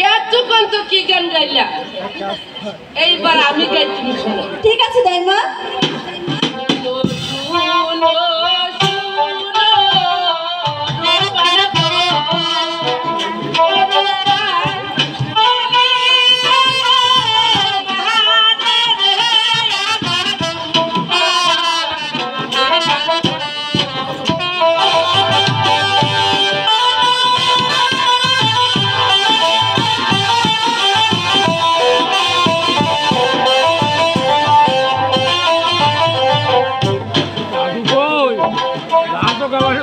এতক্ষণ তো কি গান গাইলা, এইবার আমি গাইছি। ঠিক আছে দাইমা।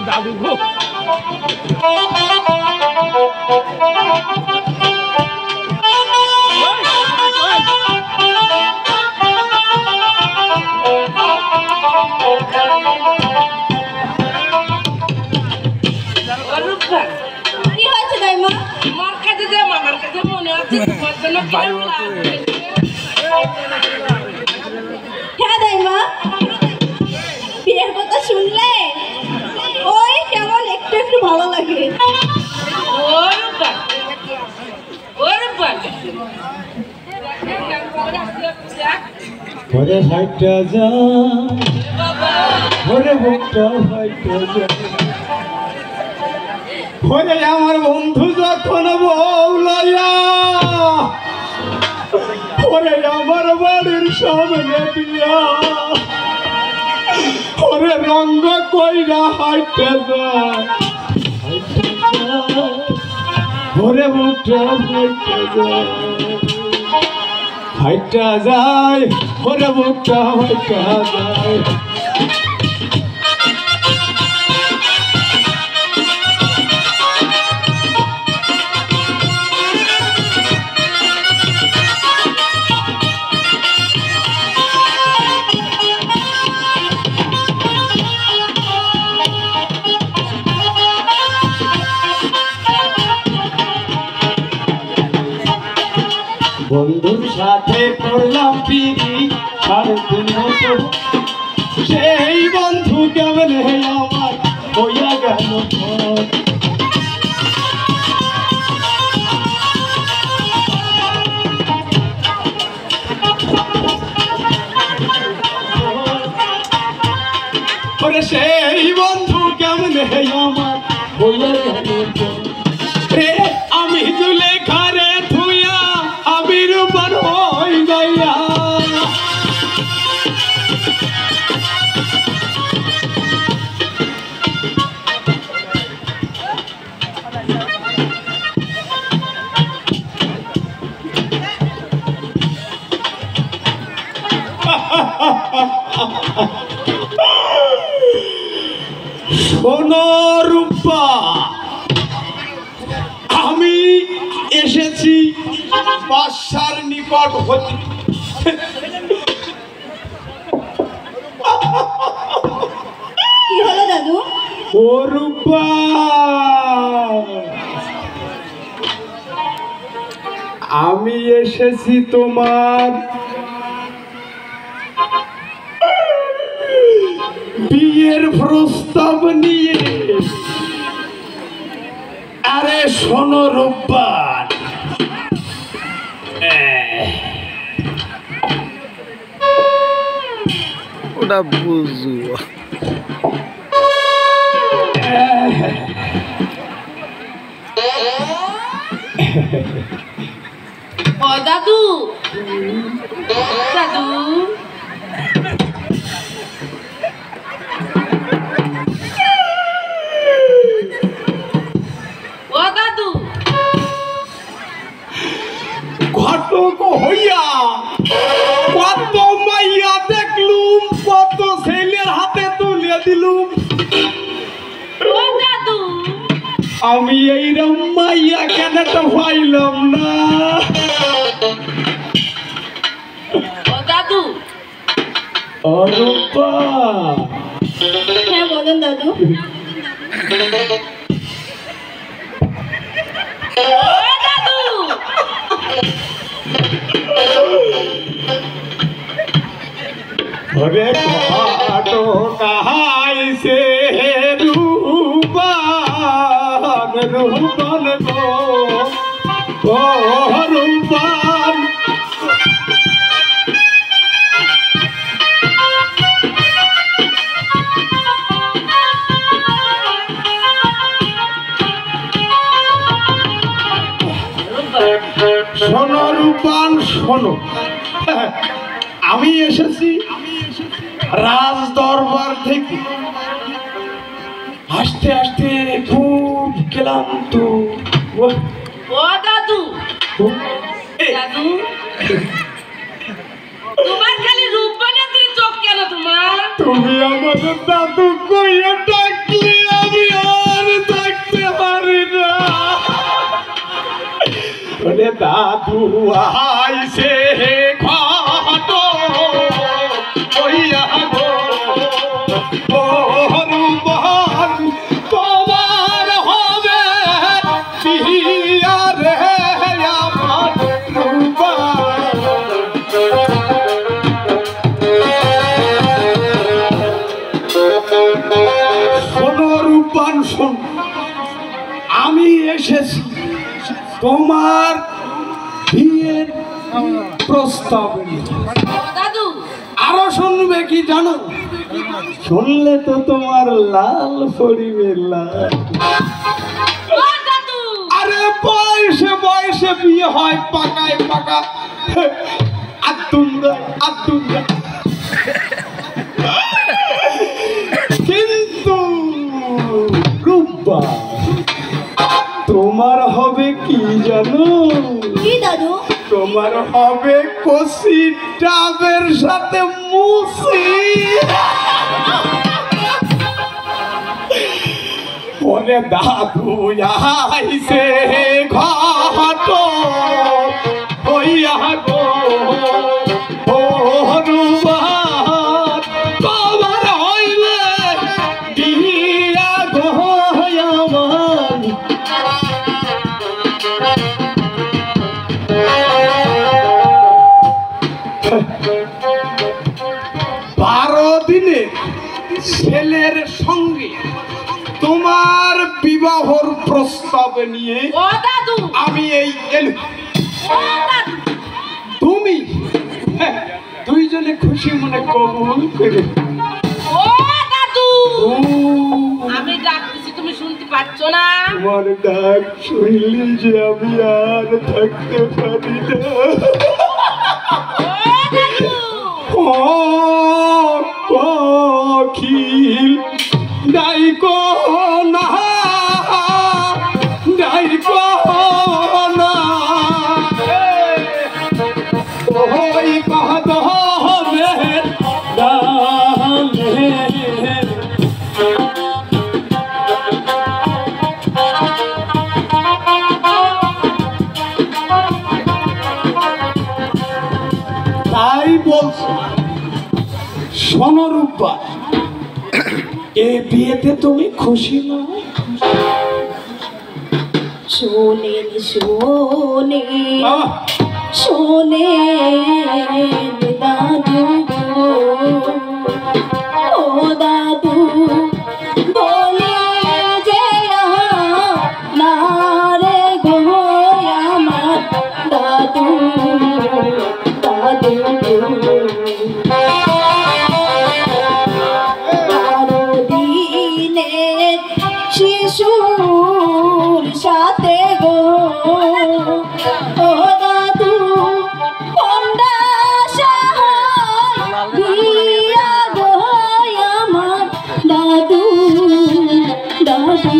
দাদু গো কি হয়েছে দাইমা? মার কাছে যে মামার কাছে মনে আছে তোমার জন্য হ্যাঁ দাইমা, বিয়ের কথা শুনলে ওই কেমন একটু একটু ভালো লাগে। ওরে হাইটা যা, ওরে বুকটা হাইটা যা, ওরে আমার বন্ধু যখন বউলাইয়া, ওরে আমার বাড়ির সামনে দিয়া, ওরে রঙ্গ কইরা হাইটা যা, ওরে বুকটা হাইটা যা, হাইটা যায়, ওরে বুকটা হাইটা যায়। বন্ধুর সাথে করলাম পিড়ি 3.5 বছর, সেই বন্ধু কেমন আমার হইয়া গেল। সেই বন্ধু কেমন আমার হইয়া গেল। আমি জুলে ঘরে ধুইয়া আবির উপর হই যাইয়া, শোনো রূপা, আমি এসেছি বাদশার নিকট হতে। কি হলো দাদু? ও রূপা, আমি এসেছি তোমার বিয়ের প্রস্তাব নিয়ে। আরে শোনো রূপবান, ওটা বুঝু ও দাদু, দাদু ঘটক হইয়া কত মাইয়া দেখলুম, কত ছেলের হাতে তুলে দিলুম, আমি এইরকম মাইয়া কেন তো পাইলাম না। দাদু ও রূপা, হ্যাঁ বলেন দাদু। ওরে ঘাটো কাহাইছে রূপান রূপান গো ও রূপান শোনো রূপান শোনো, আমি এসেছি রাজ দরবার থেকে, হাসতে হাসতে খুব ক্লান্ত। ও দাদু, দাদু তোমার খালি রূপবানের চোখ কেন তোমার? তুমি আমাদের দাদু কইয়া ডাকলে আমি আর থাকতে পারি না। ওরে দাদু আইছে ঘাটো কইয়া গো ও রূপবান তোমার হবে বিয়া রে আমার রূপবান। শোনো রূপবান শোন, আমি এসেছি তোমার বিয়ের প্রস্তাব নিয়ে। দাদু আরো শুনবে কি জানো? শুনলে তো তোমার লাল পরিবে লাল। ও দাদু, আরে বয়সে বয়সে বিয়ে হয় পাকায় পাকা, আর তোমরা কিন্তু রূপা তোমার হবে কি জানো? কি দাদু? তোমার হবে কষি ডাবের সাথে মুসি। ওরে দাদু আইছে ঘাটো হইয়া গো ও রূপবান তোমার হইবে বিয়া গো আমার। 12 দিনের ছেলের সঙ্গে তোমার বিবাহর প্রস্তাব নিয়ে ও দাদু, আমি এই এলু। ও দাদু, তুমি দুইজনে খুশি মনে কবুল করে। ও দাদু, ও, আমি ডাকতেছি তুমি শুনতে পাচ্ছ না? তোমার ডাক শুনলি যে আমি আর থাকতে পারি না। ও দাদু, ও কোকিল ডাইকো না, ডাইকো না, ওই কহত হবে ডালে। তাই বলছি শোনো রূপা, এ বিয়েতে তুমি খুশি না? শোনেন শোনেন আহ, শোনেন দাদু ও দাদু বলে যে না রে গো আমার দাদু দাদু বারো দিনের শিশুর সাথে গো ও দাদু কন্যা সাহায় বিয়া গো আমার দাদু দাদু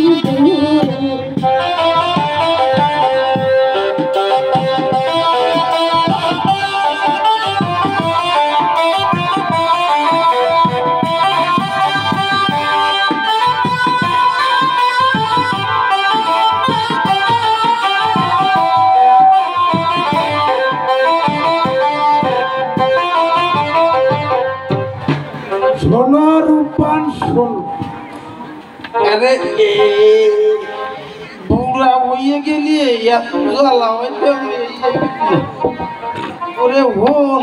শোনো রূপান শোনো, আরে এ বুড়া হয়ে গেলি এত জ্বালা হইলে ওরে হন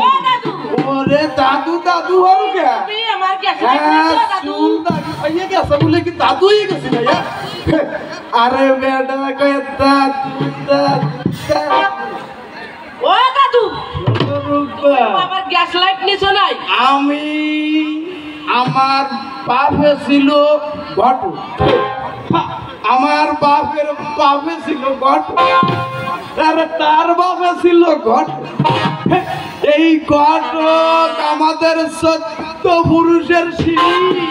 ওরে রে দাদু দাদু হল কে তুমি আমার গ্যাস লাইট নিছো দাদু চুল দাদু ভাইয়া গেছে বলে কি দাদু হয়ে গেছে ভাইয়া আরে বেটা কয়ে দাদু দাদু ও দাদু রূপা আমার গ্যাস লাইট নিছো নাই আমি আমার বাপে ছিল ঘটু আমার বাপের বাপে ছিল ঘটু তার বাপে ছিল ঘটু এই ঘটক আমাদের সত্য পুরুষের সিঁড়ি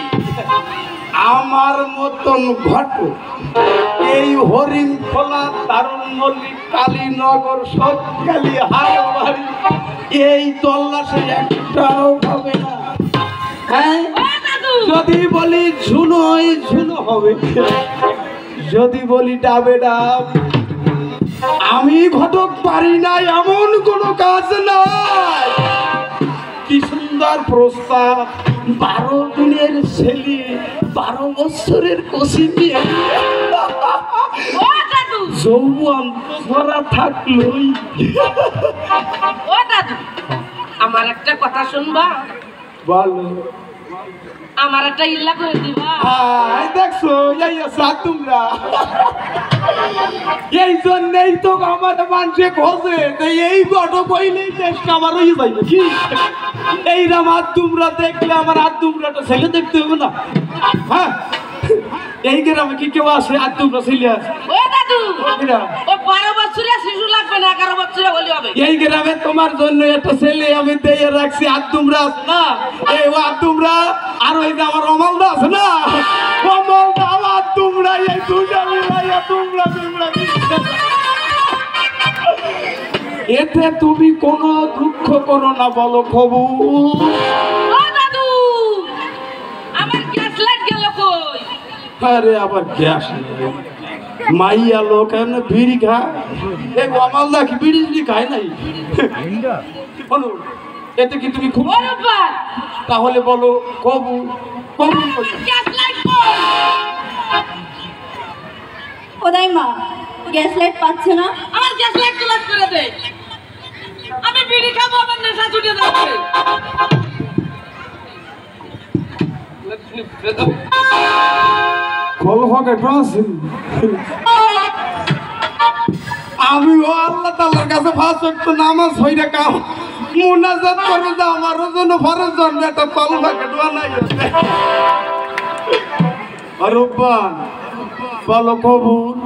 আমার মতন ঘটক এই হরিণ খোলা তারুণ মল্লিক কালীনগর সৎকালী হারবাড়ি এই তল্লাশে একটাও পাবে না হ্যাঁ ও দাদু যদি বলি ঝুনো ওই ঝুনো হবে যদি বলি ডাবে ডাব আমি ঘটক পারি না এমন কোনো কাজ নাই কি সুন্দর প্রস্তাব 12 দিনের ছেলে 12 বছরের কষি দিয়ে ও দাদু যৌবন ধরা থাকলোই ও দাদু আমার একটা কথা শুনবা বলো আমার একটা ইল্লা করে দিবা হাই দেখছো এই সাত তোমরা এই জন্যই তো আমার মানুষে খোঁজে এই বড় কইলেই দেশ কামার হয়ে যাইবে কি এই রাম হাত তোমরা দেখলে আমার হাত তোমরাটা ছেলে দেখতে হবে না হ্যাঁ এই গ্রামে কি কেউ আসে হাত তোমরা ছেলে আছে ও দাদু কিরা? ও 12 বছরের শিশু লাগবে না 11 বছরের হলে হবে এই গ্রামে তোমার জন্য একটা ছেলে আমি দিয়ে রাখছি হাত তোমরা আছে না এই হাত তোমরা আর ওই যে আমার অমলদা আছে না অমলদা হাত তোমরা এই দুটা মিলাইয়া তোমরা তোমরা এতে তুমি কোনো দুঃখ করো না বলো খবু ও দাদু আমার গ্যাস লাইট গেল কই আরে আবার গ্যাস মাইয়া লোক এমনি বিড়ি খায় এই অমলদা কি বিড়ি বিড়ি খায় নাই বলো এতে কি তুমি খুব ও রূপা তাহলে বলো কবু কবু গ্যাস লাইট কই কোথায় মা গ্যাস লাইট পাচ্ছে না আমার গ্যাস লাইট ক্লাস করে দে আমি বিড়ি খাবো আমার নেশা ছুটে যাচ্ছে কলফাকে ট্রান্সিল আমি ও আল্লাহ তাআলার কাছে ফাঁস ওয়াক্ত নামাজ হইরা কাম মুনাজাত করব যে আমার জন্য ফরজ জন্মে একটা কলফাকে দোয়া নাই রব্বান বলো কবুল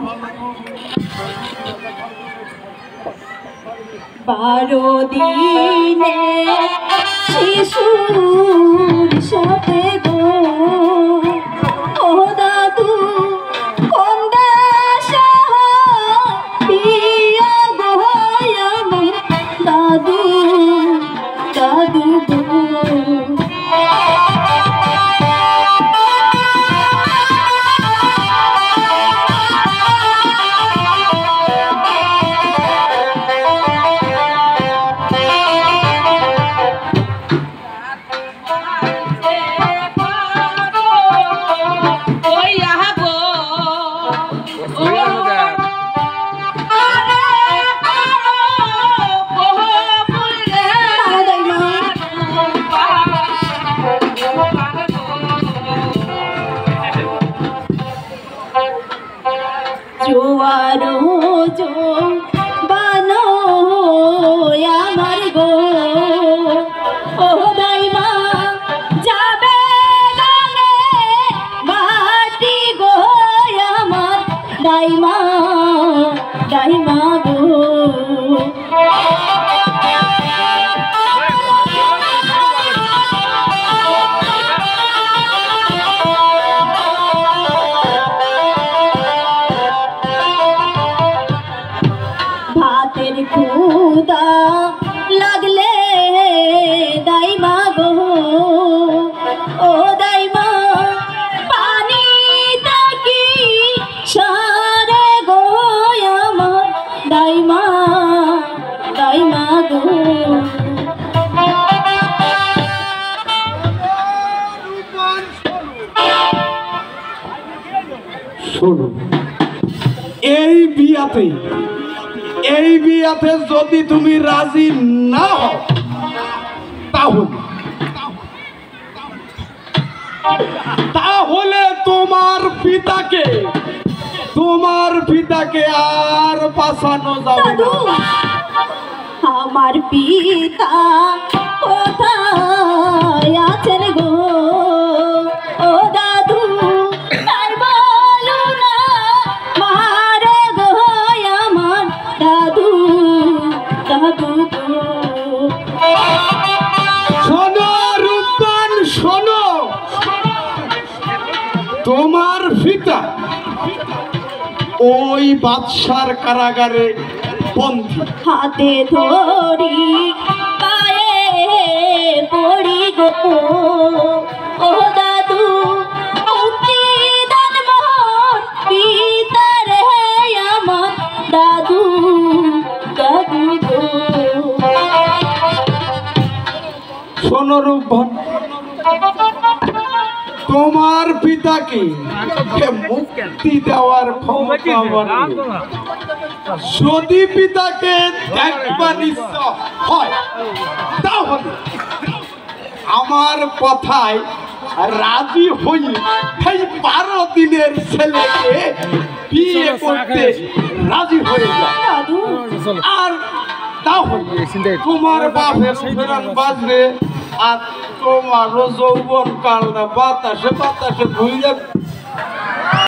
12 দিনে শিশুর সাথে গো ও দাদু কোন দেশে পিয়া গো আমার দাদু দাদু গো ওই আহা গো জোয়ারো জো বানো আমার গো ও দাইমা যাবে গানে মাটি গো আমার দাইমা দাইমা গো ভাতের খুদা লাগলে দাইমা গো ও দাইমা পানি তাকি সারে গো আমার দাইমা দাইমা গো শোনো এই বিয়াতে যদি তুমি রাজি না হও তাহলে তাহলে তোমার পিতাকে আর বাঁচানো যাবে দাদু না। আমার পিতা কোথায় আছেন গো ও দাদু তাই বলো না মারে গো আমার দাদু দাদু গো। শোনো রূপবান, শোনো, তোমার পিতা ওই বাদশার কারাগারে বন্দী। হাতে ধরি পায়ে পড়ি গো ও দাদু মুক্তি দান মোর পিতা রে আমার দাদু দাদু গো। শোনো রূপবান, তোমার পিতাকে মুক্তি দেওয়ার ক্ষমতা আমার নেই। যদি পিতাকে দেখবার ইচ্ছা হয় তাহলে আমার কথায় রাজি হয়ে এই 12 দিনের ছেলেকে বিয়ে করতে রাজি হয়ে যায়। দাদু আর তাহলে তোমার বাপের ফেরান বাজবে আর তোমারও যৌবন কাল না বাতাসে বাতাসে ধুই যাবে।